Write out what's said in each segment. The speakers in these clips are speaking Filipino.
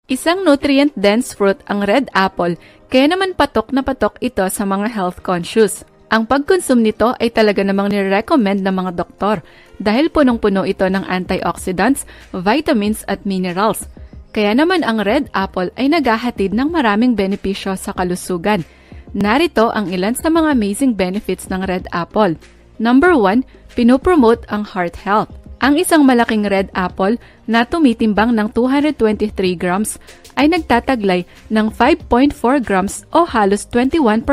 Isang nutrient-dense fruit ang red apple, kaya naman patok na patok ito sa mga health conscious. Ang pagkonsum nito ay talaga namang nire-recommend ng mga doktor dahil punong-puno ito ng antioxidants, vitamins at minerals. Kaya naman ang red apple ay naghahatid ng maraming benepisyo sa kalusugan. Narito ang ilan sa mga amazing benefits ng red apple. Number 1, pinopromote ang heart health. Ang isang malaking red apple na tumitimbang ng 223 grams ay nagtataglay ng 5.4 grams o halos 21%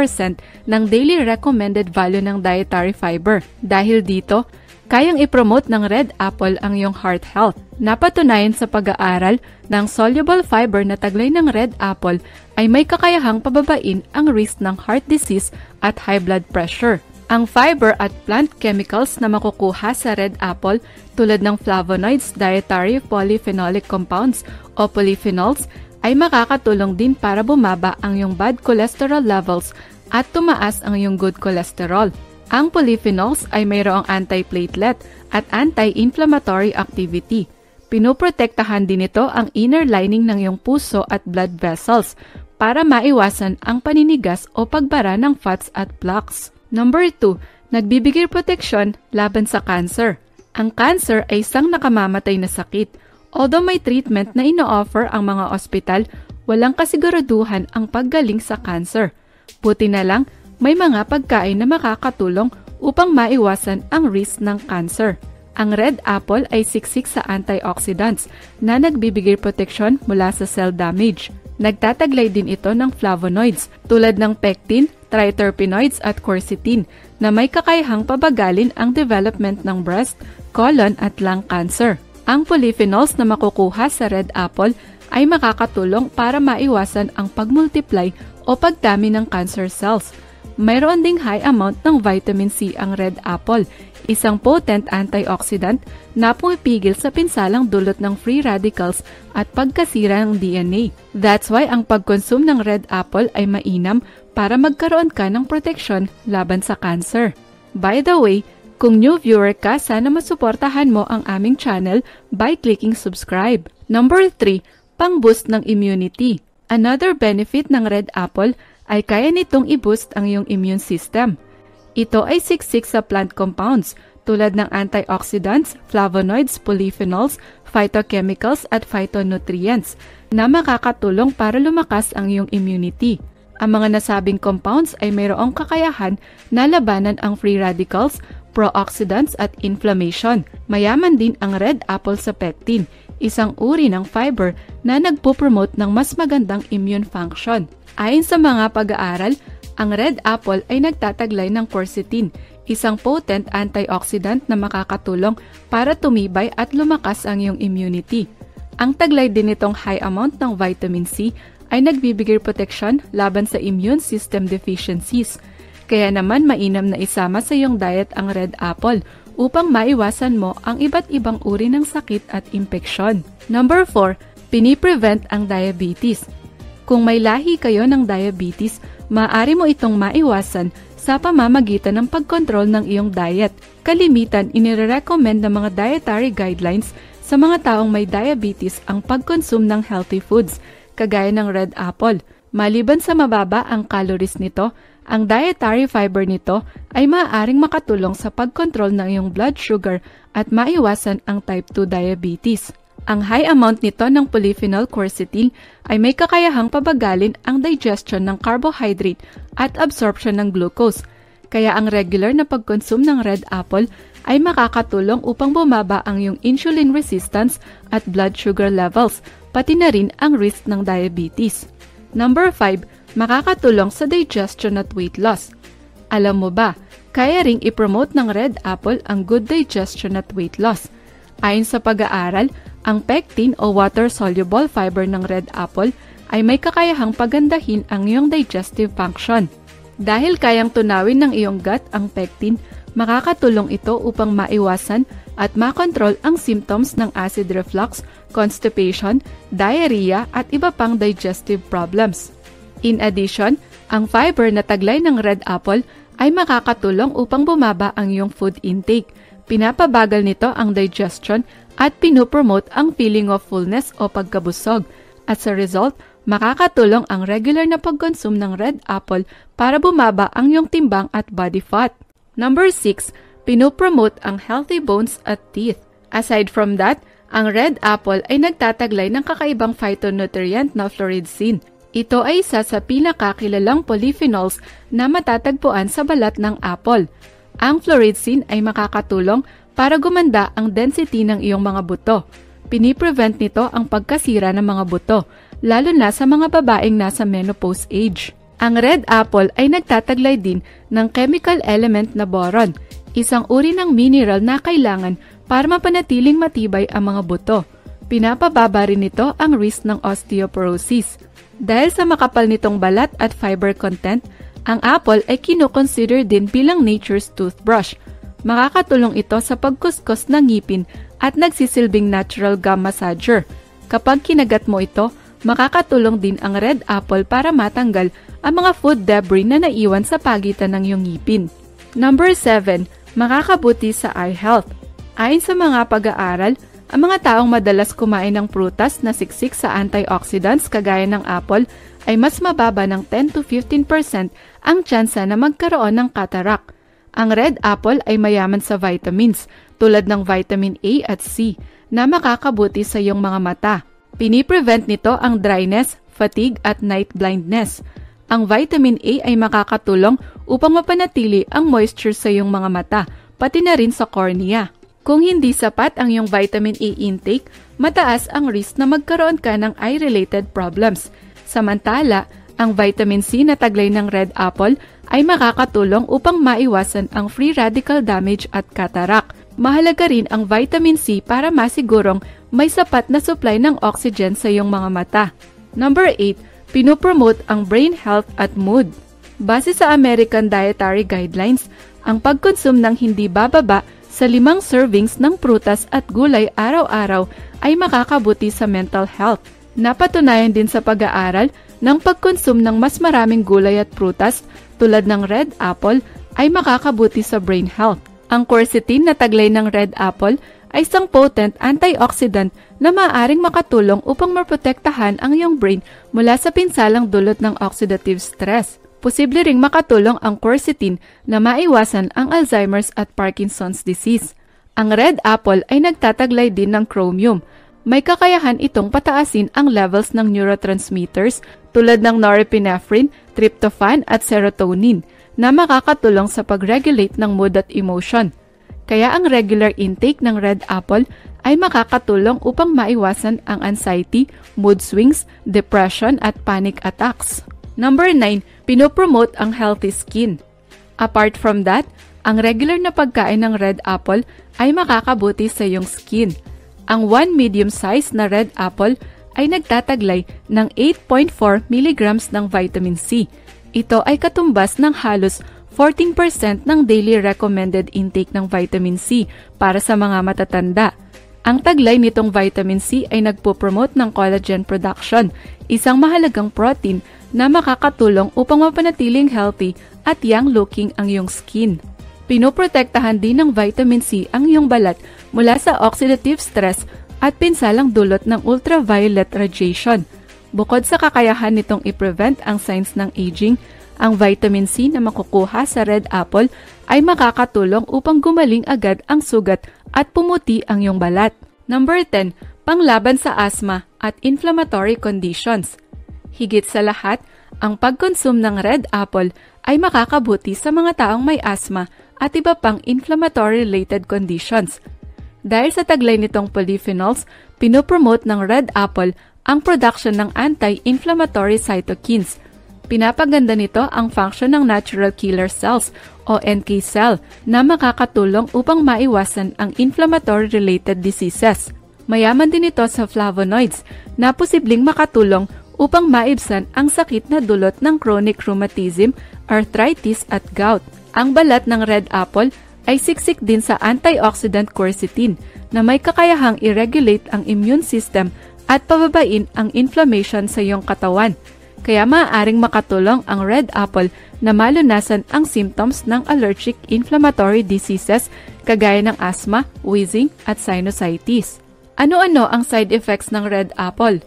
ng daily recommended value ng dietary fiber. Dahil dito, kayang ipromote ng red apple ang iyong heart health. Napatunayan sa pag-aaral ng soluble fiber na taglay ng red apple ay may kakayahang pababain ang risk ng heart disease at high blood pressure. Ang fiber at plant chemicals na makukuha sa red apple tulad ng flavonoids, dietary polyphenolic compounds o polyphenols ay makakatulong din para bumaba ang iyong bad cholesterol levels at tumaas ang iyong good cholesterol. Ang polyphenols ay mayroong anti-platelet at anti-inflammatory activity. Pinoprotektahan din ito ang inner lining ng iyong puso at blood vessels para maiwasan ang paninigas o pagbara ng fats at plaques. Number 2, nagbibigay proteksyon laban sa cancer. Ang cancer ay isang nakamamatay na sakit. Although may treatment na ino-offer ang mga ospital, walang kasiguraduhan ang paggaling sa cancer. Buti na lang, may mga pagkain na makakatulong upang maiwasan ang risk ng cancer. Ang red apple ay siksik sa antioxidants na nagbibigay proteksyon mula sa cell damage. Nagtataglay din ito ng flavonoids tulad ng pectin, triterpenoids at quercetin na may kakayahang pabagalin ang development ng breast, colon at lung cancer. Ang polyphenols na makukuha sa red apple ay makakatulong para maiwasan ang pagmultiply o pagdami ng cancer cells. Mayroon ding high amount ng vitamin C ang red apple, isang potent antioxidant na pumipigil sa pinsalang dulot ng free radicals at pagkasira ng DNA. That's why ang pagkonsum ng red apple ay mainam para magkaroon ka ng proteksyon laban sa cancer. By the way, kung new viewer ka, sana masuportahan mo ang aming channel by clicking subscribe. Number 3, pang-boost ng immunity. Another benefit ng red apple ay kaya nitong i-boost ang iyong immune system. Ito ay siksik sa plant compounds tulad ng antioxidants, flavonoids, polyphenols, phytochemicals at phytonutrients na makakatulong para lumakas ang iyong immunity. Ang mga nasabing compounds ay mayroong kakayahan na labanan ang free radicals, pro-oxidants at inflammation. Mayaman din ang red apple sa pectin, isang uri ng fiber na nagpo-promote ng mas magandang immune function. Ayon sa mga pag-aaral, ang red apple ay nagtataglay ng quercetin, isang potent antioxidant na makakatulong para tumibay at lumakas ang iyong immunity. Ang taglay din nitong high amount ng vitamin C ay nagbibigay proteksyon laban sa immune system deficiencies. Kaya naman mainam na isama sa iyong diet ang red apple upang maiwasan mo ang iba't ibang uri ng sakit at impeksyon. Number 4, piniprevent ang diabetes. Kung may lahi kayo ng diabetes, maaari mo itong maiwasan sa pamamagitan ng pagkontrol ng iyong diet. Kalimitan, inire-recommend ng mga dietary guidelines sa mga taong may diabetes ang pagkonsum ng healthy foods, kagaya ng red apple. Maliban sa mababa ang calories nito, ang dietary fiber nito ay maaaring makatulong sa pagkontrol ng iyong blood sugar at maiwasan ang type 2 diabetes. Ang high amount nito ng polyphenol quercetin ay may kakayahang pabagalin ang digestion ng carbohydrate at absorption ng glucose. Kaya ang regular na pagkonsum ng red apple ay makakatulong upang bumaba ang iyong insulin resistance at blood sugar levels, pati na rin ang risk ng diabetes. Number 5, makakatulong sa digestion at weight loss. Alam mo ba, kaya ring ipromote ng red apple ang good digestion at weight loss. Ayon sa pag-aaral, ang pectin o water-soluble fiber ng red apple ay may kakayahang pagandahin ang iyong digestive function. Dahil kayang tunawin ng iyong gut ang pectin, makakatulong ito upang maiwasan at makontrol ang symptoms ng acid reflux, constipation, diarrhea at iba pang digestive problems. In addition, ang fiber na taglay ng red apple ay makakatulong upang bumaba ang iyong food intake. Pinapabagal nito ang digestion at pinopromote ang feeling of fullness o pagkabusog. At sa result, makakatulong ang regular na pag-consume ng red apple para bumaba ang iyong timbang at body fat. Number 6, pinopromote ang healthy bones at teeth. Aside from that, ang red apple ay nagtataglay ng kakaibang phytonutrient na floredzin. Ito ay isa sa pinakakilalang polyphenols na matatagpuan sa balat ng apple. Ang floredzin ay makakatulong para gumanda ang density ng iyong mga buto. Piniprevent nito ang pagkasira ng mga buto, lalo na sa mga babaeng nasa menopause age. Ang red apple ay nagtataglay din ng chemical element na boron, isang uri ng mineral na kailangan para mapanatiling matibay ang mga buto. Pinapababa rin nito ang risk ng osteoporosis. Dahil sa makapal nitong balat at fiber content, ang apple ay kinukonsider din bilang nature's toothbrush. Makakatulong ito sa pagkuskus ng ngipin at nagsisilbing natural gum massager. Kapag kinagat mo ito, makakatulong din ang red apple para matanggal ang mga food debris na naiwan sa pagitan ng iyong ngipin. Number 7, makakabuti sa eye health. Ayon sa mga pag-aaral, ang mga taong madalas kumain ng prutas na siksik sa antioxidants kagaya ng apple ay mas mababa ng 10 to 15% ang tsansa na magkaroon ng cataract. Ang red apple ay mayaman sa vitamins tulad ng vitamin A at C na makakabuti sa iyong mga mata. Piniprevent nito ang dryness, fatigue at night blindness. Ang vitamin A ay makakatulong upang mapanatili ang moisture sa iyong mga mata, pati na rin sa cornea. Kung hindi sapat ang iyong vitamin A intake, mataas ang risk na magkaroon ka ng eye-related problems. Samantala, ang vitamin C na taglay ng red apple ay makakatulong upang maiwasan ang free radical damage at cataract. Mahalaga rin ang vitamin C para masigurong may sapat na supply ng oxygen sa iyong mga mata. Number 8, pinopromote ang brain health at mood. Base sa American Dietary Guidelines, ang pagkonsume ng hindi bababa sa 5 servings ng prutas at gulay araw-araw ay makakabuti sa mental health. Napatunayan din sa pag-aaral ng pagkonsume ng mas maraming gulay at prutas tulad ng red apple ay makakabuti sa brain health. Ang quercetin na taglay ng red apple ay isang potent antioxidant na maaaring makatulong upang maprotektahan ang iyong brain mula sa pinsalang dulot ng oxidative stress. Posible ring makatulong ang quercetin na maiwasan ang Alzheimer's at Parkinson's disease. Ang red apple ay nagtataglay din ng chromium. May kakayahan itong pataasin ang levels ng neurotransmitters tulad ng norepinephrine, tryptophan at serotonin na makakatulong sa pag-regulate ng mood at emotion. Kaya ang regular intake ng red apple ay makakatulong upang maiwasan ang anxiety, mood swings, depression at panic attacks. Number 9, pinopromote ang healthy skin. Apart from that, ang regular na pagkain ng red apple ay makakabuti sa iyong skin. Ang 1 medium size na red apple ay nagtataglay ng 8.4 mg ng vitamin C. Ito ay katumbas ng halos 14% ng daily recommended intake ng vitamin C para sa mga matatanda. Ang taglay nitong vitamin C ay nagpo-promote ng collagen production, isang mahalagang protein na makakatulong upang mapanatiling healthy at young-looking ang iyong skin. Pinoprotektahan din ng vitamin C ang iyong balat mula sa oxidative stress at pinsalang dulot ng ultraviolet radiation. Bukod sa kakayahan nitong i-prevent ang signs ng aging, ang vitamin C na makukuha sa red apple ay makakatulong upang gumaling agad ang sugat at pumuti ang iyong balat. Number 10, panglaban sa asthma at inflammatory conditions. Higit sa lahat, ang pag-consume ng red apple ay makakabuti sa mga taong may asthma at iba pang inflammatory-related conditions. Dahil sa taglay nitong polyphenols, pinopromote ng red apple ang production ng anti-inflammatory cytokines. Pinapaganda nito ang function ng natural killer cells o NK cell na makakatulong upang maiwasan ang inflammatory-related diseases. Mayaman din ito sa flavonoids na posibleng makatulong upang maibsan ang sakit na dulot ng chronic rheumatism, arthritis at gout. Ang balat ng red apple ay siksik din sa antioxidant quercetin na may kakayahang i-regulate ang immune system at pababain ang inflammation sa iyong katawan. Kaya maaaring makatulong ang red apple na malunasan ang symptoms ng allergic inflammatory diseases kagaya ng asthma, wheezing at sinusitis. Ano-ano ang side effects ng red apple?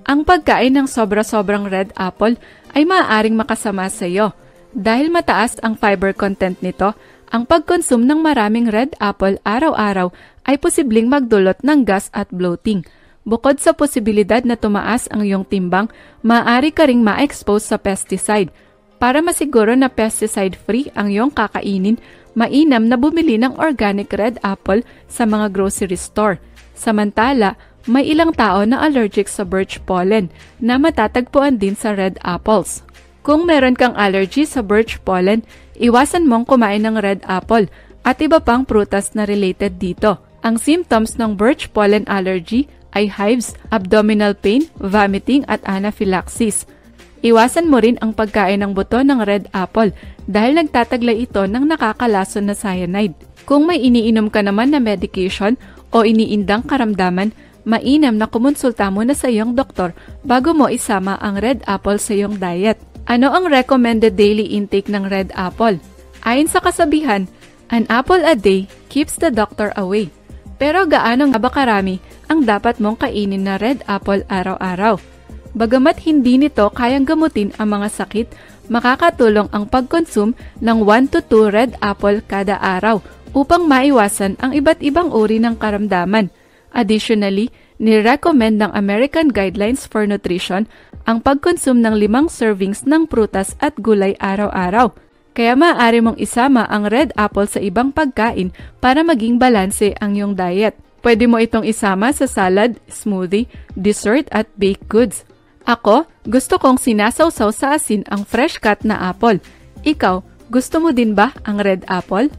Ang pagkain ng sobra-sobrang red apple ay maaaring makasama sa iyo. Dahil mataas ang fiber content nito, ang pagkonsum ng maraming red apple araw-araw ay posibleng magdulot ng gas at bloating. Bukod sa posibilidad na tumaas ang iyong timbang, maaari ka ring ma-expose sa pesticide. Para masiguro na pesticide-free ang iyong kakainin, mainam na bumili ng organic red apple sa mga grocery store. Samantala, may ilang tao na allergic sa birch pollen na matatagpuan din sa red apples. Kung meron kang allergy sa birch pollen, iwasan mong kumain ng red apple at iba pang prutas na related dito. Ang symptoms ng birch pollen allergy ay hives, abdominal pain, vomiting at anaphylaxis. Iwasan mo rin ang pagkain ng buto ng red apple dahil nagtataglay ito ng nakakalason na cyanide. Kung may iniinom ka naman na medication o iniindang karamdaman, mainam na kumonsulta mo na sa iyong doktor bago mo isama ang red apple sa iyong diet. Ano ang recommended daily intake ng red apple? Ayon sa kasabihan, an apple a day keeps the doctor away. Pero gaano nga ba karami ang dapat mong kainin na red apple araw-araw? Bagamat hindi nito kayang gamutin ang mga sakit, makakatulong ang pag-consume ng 1 to 2 red apple kada araw upang maiwasan ang iba't ibang uri ng karamdaman. Additionally, ni-recommend ng American Guidelines for Nutrition ang pag-consume ng 5 servings ng prutas at gulay araw-araw. Kaya maaari mong isama ang red apple sa ibang pagkain para maging balanse ang iyong diet. Pwede mo itong isama sa salad, smoothie, dessert at baked goods. Ako, gusto kong sinasawsaw sa asin ang fresh cut na apple. Ikaw, gusto mo din ba ang red apple?